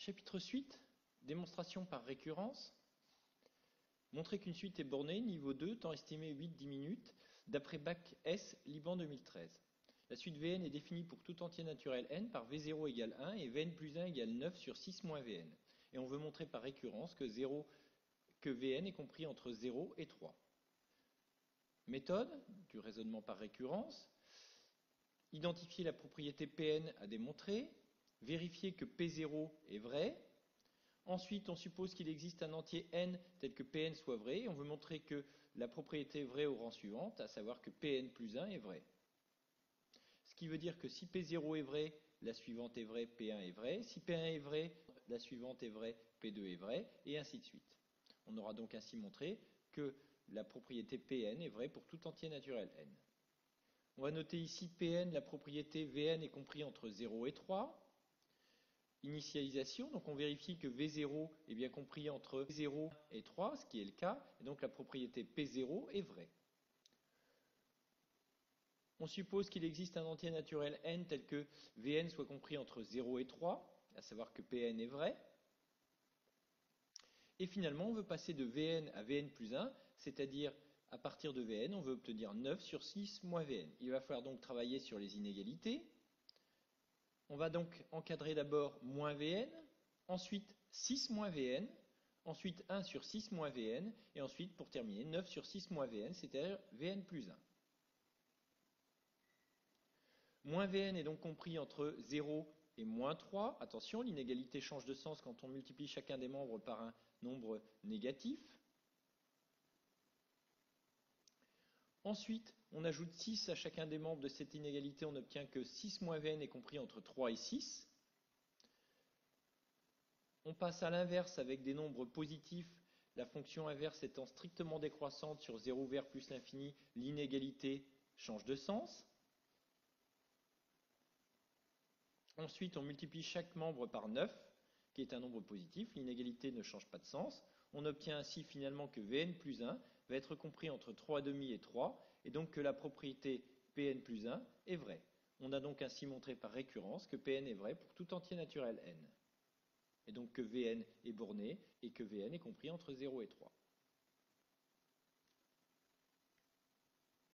Chapitre suite, démonstration par récurrence. Montrer qu'une suite est bornée, niveau 2, temps estimé 8-10 minutes, d'après Bac S, Liban 2013. La suite Vn est définie pour tout entier naturel n par V0 égale 1 et Vn plus 1 égale 9 sur 6 moins Vn. Et on veut montrer par récurrence que Vn est compris entre 0 et 3. Méthode du raisonnement par récurrence. Identifier la propriété Pn à démontrer. Vérifier que P0 est vrai. Ensuite, on suppose qu'il existe un entier n tel que Pn soit vrai, et on veut montrer que la propriété est vraie au rang suivant, à savoir que Pn plus 1 est vrai. Ce qui veut dire que si P0 est vrai, la suivante est vraie, P1 est vrai. Si P1 est vrai, la suivante est vraie, P2 est vrai, et ainsi de suite. On aura donc ainsi montré que la propriété Pn est vraie pour tout entier naturel n. On va noter ici Pn, la propriété Vn est compris entre 0 et 3. Initialisation, donc on vérifie que V0 est bien compris entre 0 et 3, ce qui est le cas, et donc la propriété P0 est vraie. On suppose qu'il existe un entier naturel n tel que Vn soit compris entre 0 et 3, à savoir que Pn est vrai. Et finalement, on veut passer de Vn à Vn plus 1, c'est-à-dire à partir de Vn, on veut obtenir 9 sur 6 moins Vn. Il va falloir donc travailler sur les inégalités. On va donc encadrer d'abord moins Vn, ensuite 6 moins Vn, ensuite 1 sur 6 moins Vn, et ensuite, pour terminer, 9 sur 6 moins Vn, c'est-à-dire Vn plus 1. Moins Vn est donc compris entre 0 et moins 3. Attention, l'inégalité change de sens quand on multiplie chacun des membres par un nombre négatif. Ensuite, on ajoute 6 à chacun des membres de cette inégalité, on obtient que 6 moins Vn est compris entre 3 et 6. On passe à l'inverse avec des nombres positifs, la fonction inverse étant strictement décroissante sur 0 vers plus l'infini, l'inégalité change de sens. Ensuite, on multiplie chaque membre par 9, qui est un nombre positif, l'inégalité ne change pas de sens. On obtient ainsi finalement que Vn plus 1 va être compris entre 3,5 et 3, et donc que la propriété Pn plus 1 est vraie. On a donc ainsi montré par récurrence que Pn est vrai pour tout entier naturel n. Et donc que Vn est borné et que Vn est compris entre 0 et 3.